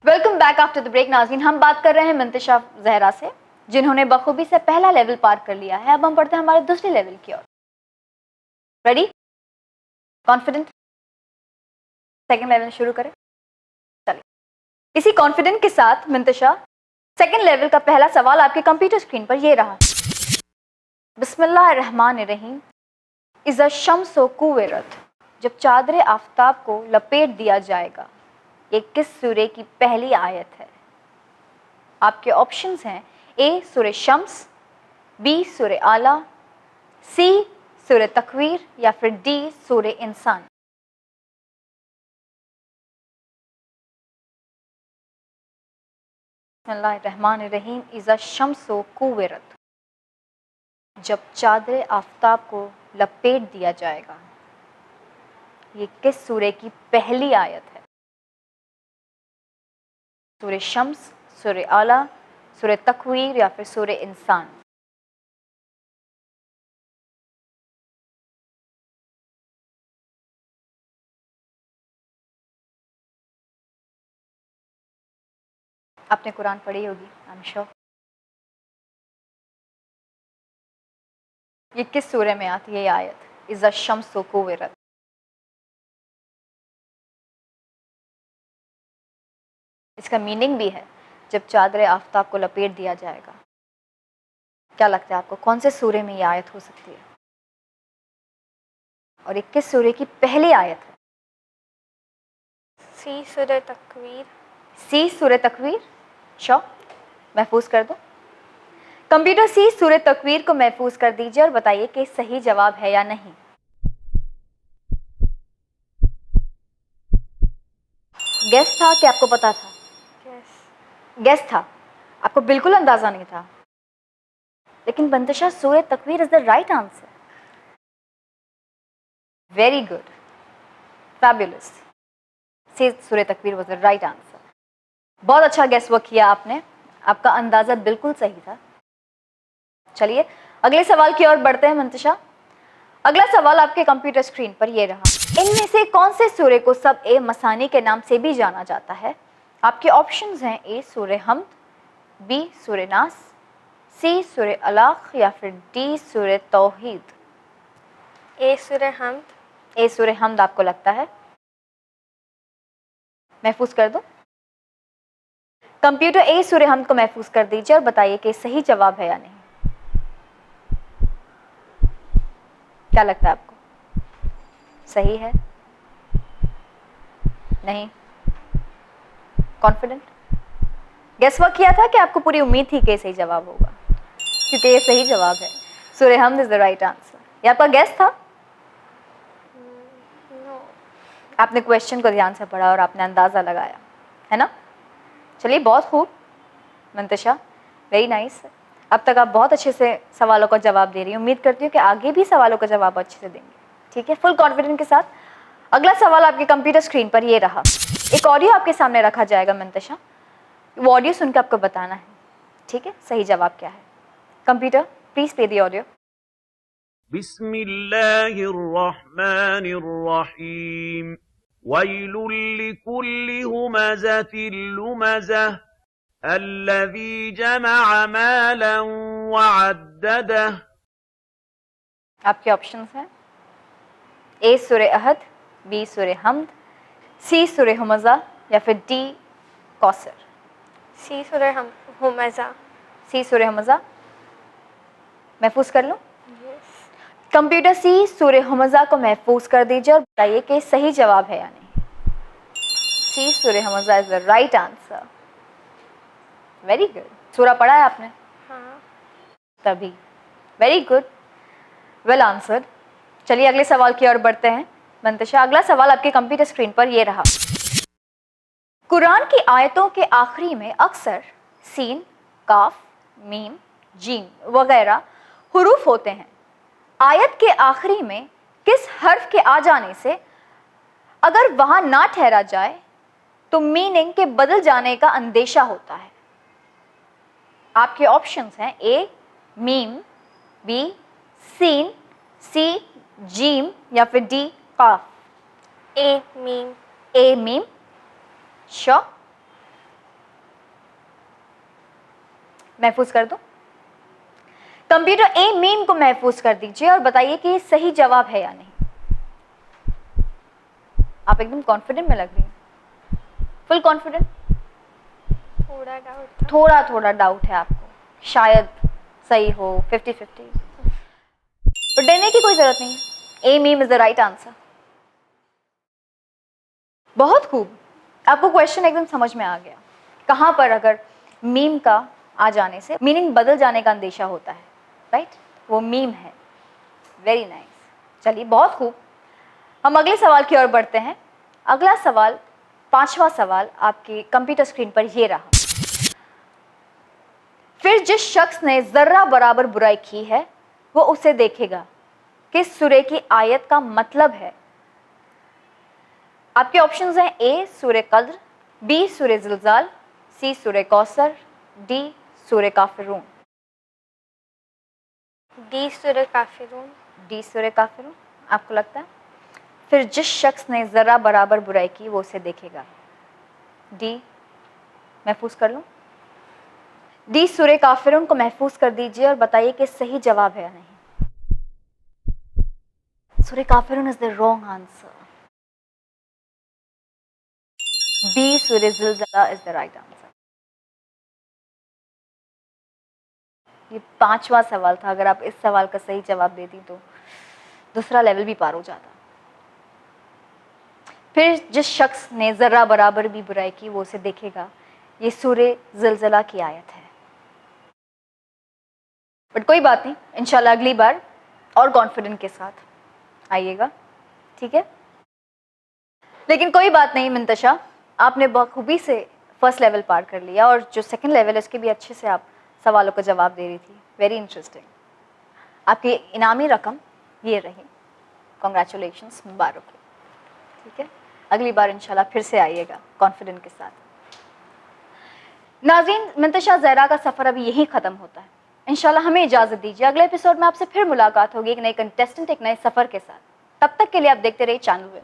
Welcome back after the break. नाज़रीन, हम बात कर रहे हैं मंतशा जहरा से, जिन्होंने बखूबी से पहला लेवल पार कर लिया है। अब हम बढ़ते हैं हमारे दूसरे लेवल की ओर। Ready, confident? सेकंड लेवल शुरू करें। चलिए, इसी कॉन्फिडेंट के साथ मंतशा, सेकंड लेवल का पहला सवाल आपके कंप्यूटर स्क्रीन पर ये रहा। बिस्मिल्लाहिर्रहमानिर्रहीम। इज़ा शम्सो कुव्विरत, जब चादर आफताब को लपेट दिया जाएगा, ये किस सूरे की पहली आयत है? आपके ऑप्शंस हैं ए सूरे शम्स, बी सूरे आला, सी सूरे तकवीर या फिर डी सूरे इंसान। बिस्मिल्लाहिर्रहमानिर्रहीम। इज़ा शम्सो कुव्विरत, जब चादर आफताब को लपेट दिया जाएगा, ये किस सूरे की पहली आयत है? सूरे शम्स, सूरे आला, सूरे तकवीर या फिर सूरे इंसान। आपने कुरान पढ़ी होगी, आई एम श्योर। ये किस सूरे में आती है ये आयत, इज़ा शम्सु कुव्विरत? इसका मीनिंग भी है जब चादर आफताब को लपेट दिया जाएगा। क्या लगता है आपको, कौन से सूरे में ये आयत हो सकती है और ये किस सूरे की पहली आयत है? सी सूरह तकवीर। सी सूरह तकवीर, श्योर? महफूज कर दो। कंप्यूटर, सी सूरह तकवीर को महफूज कर दीजिए और बताइए कि सही जवाब है या नहीं। गेस था कि आपको पता था? गेस था, आपको बिल्कुल अंदाजा नहीं था। लेकिन बंतशा, सूरह तकवीर is the right answer. Very good, fabulous. सूरह तकवीर वाज द राइट आंसर। बहुत अच्छा गेस वर्क किया आपने, आपका अंदाजा बिल्कुल सही था। चलिए अगले सवाल की ओर बढ़ते हैं मंतशा। अगला सवाल आपके कंप्यूटर स्क्रीन पर ये रहा। इनमें से कौन से सूरे को सब ए मसानी के नाम से भी जाना जाता है? आपके ऑप्शंस हैं ए सूरे हमद, बी सूरे नास, सी सूरे अलाक या फिर डी सूरे तौहीद। ए सूरह हमद। ए सूरे हमद आपको लगता है? महफूज कर दो। कंप्यूटर, ए सूरे हमद को महफूज कर दीजिए और बताइए कि सही जवाब है या नहीं। क्या लगता है आपको, सही है? नहीं? कॉन्फिडेंट? गेस वर्क किया था कि आपको पूरी उम्मीद थी कि सही जवाब होगा? क्योंकि ये सही जवाब है, सूरह हमद इज द राइट आंसर। ये आपका गेस था? नो। आपने क्वेश्चन को ध्यान से पढ़ा और आपने अंदाज़ा लगाया, है ना? चलिए बहुत खूब मंतशा, वेरी नाइस। अब तक आप बहुत अच्छे से सवालों का जवाब दे रही हैं। उम्मीद करती हूँ कि आगे भी सवालों का जवाब अच्छे से देंगे। ठीक है, फुल कॉन्फिडेंस के साथ। अगला सवाल आपके कंप्यूटर स्क्रीन पर ये रहा। एक ऑडियो आपके सामने रखा जाएगा मंतशा, वो ऑडियो सुनकर आपको बताना है, ठीक है, सही जवाब क्या है। Computer, please play the audio. बिस्मिल्लाहिर्रहमानिर्रहीम। वैलुल लिकुल्लि हुमज़तिल लुमज़ह अल्लज़ी जमअ मालन वअद्ददह। आपके ऑप्शंस हैं ए सूरे अहद, बी सूरे हमद, सी सूरे हुमज़ा या फिर डी कौसर। सी सूरह हुमज़ा। सी सूरे हुमज़ा महफूज कर लो। यस। कंप्यूटर, सी सूरे हुमज़ा को महफूज कर दीजिए और बताइए कि सही जवाब है या नहीं। सी सूरे हुमज़ा is the right answer. Very good. सूरा पढ़ा है आपने? हाँ। तभी, वेरी गुड, वेल आंसर्ड। चलिए अगले सवाल की ओर बढ़ते हैं मंतशा। अगला सवाल आपके कंप्यूटर स्क्रीन पर ये रहा। कुरान की आयतों के आखिरी में अक्सर सीन, काफ, मीम, जीम वगैरह हुरूफ होते हैं। आयत के आखिरी में किस हर्फ के आ जाने से अगर वहां ना ठहरा जाए तो मीनिंग के बदल जाने का अंदेशा होता है? आपके ऑप्शंस हैं ए मीम, बी सीन, सी जीम या फिर डी काफ। ए मीम। ए मीम, श्योर? महफूज कर दूं? कंप्यूटर ए मीम को महफूज कर दीजिए और बताइए कि ये सही जवाब है या नहीं। आप एकदम कॉन्फिडेंट में लग रही हैं, फुल कॉन्फिडेंट? थोड़ा डाउट था। थोड़ा थोड़ा डाउट है आपको, शायद सही हो, 50-50। पर डरने की कोई जरूरत नहीं है, ए मीम इज द राइट आंसर। बहुत खूब, आपको क्वेश्चन एकदम समझ में आ गया। कहां पर अगर मीम का आ जाने से मीनिंग बदल जाने का अंदेशा होता है, राइट? वो मीम है। Very nice. चलिए बहुत खूब, हम अगले सवाल की ओर बढ़ते हैं। अगला सवाल, 5वां सवाल आपके कंप्यूटर स्क्रीन पर ये रहा। फिर जिस शख्स ने जर्रा बराबर बुराई की है वो उसे देखेगा, किस सूरे की आयत का मतलब है? आपके ऑप्शंस हैं ए सूरे कद्र, बी सूरे ज़िलज़ाल, सी सूरे कौसर, डी सूरे काफिरून। डी सूरह काफिरून। डी सूरे काफिरून आपको लगता है? फिर जिस शख्स ने जरा बराबर बुराई की वो उसे देखेगा, डी महफूज कर लूं? डी सूरे काफिरून को महफूज कर दीजिए और बताइए कि सही जवाब है या नहीं। सूरे काफिरून is the wrong answer. B सूरे ज़िलज़ला इज द राइट आंसर। ये 5वां सवाल था, अगर आप इस सवाल का सही जवाब देती तो दूसरा लेवल भी पार हो जाता। फिर जिस शख्स ने जर्रा बराबर भी बुराई की वो उसे देखेगा, ये सूरे ज़िलज़ला की आयत है। बट कोई बात नहीं, इंशाल्लाह अगली बार और कॉन्फिडेंट के साथ आइएगा, ठीक है? लेकिन कोई बात नहीं मंतशा, आपने बखूबी से फर्स्ट लेवल पार कर लिया और जो सेकंड लेवल है उसके भी अच्छे से आप सवालों का जवाब दे रही थी। Very interesting. आपकी इनामी रकम ये रही, कॉन्ग्रेचुलेशंस, मुबारक हो, ठीक है? अगली बार इंशाल्लाह फिर से आइएगा कॉन्फिडेंट के साथ। नाज़रीन, मंतशा ज़हरा का सफ़र अभी यहीं ख़त्म होता है। इंशाल्लाह हमें इजाज़त दीजिए, अगले एपिसोड में आपसे फिर मुलाकात होगी एक नए कंटेस्टेंट, एक नए सफ़र के साथ। तब तक के लिए आप देखते रहिए चैनल में।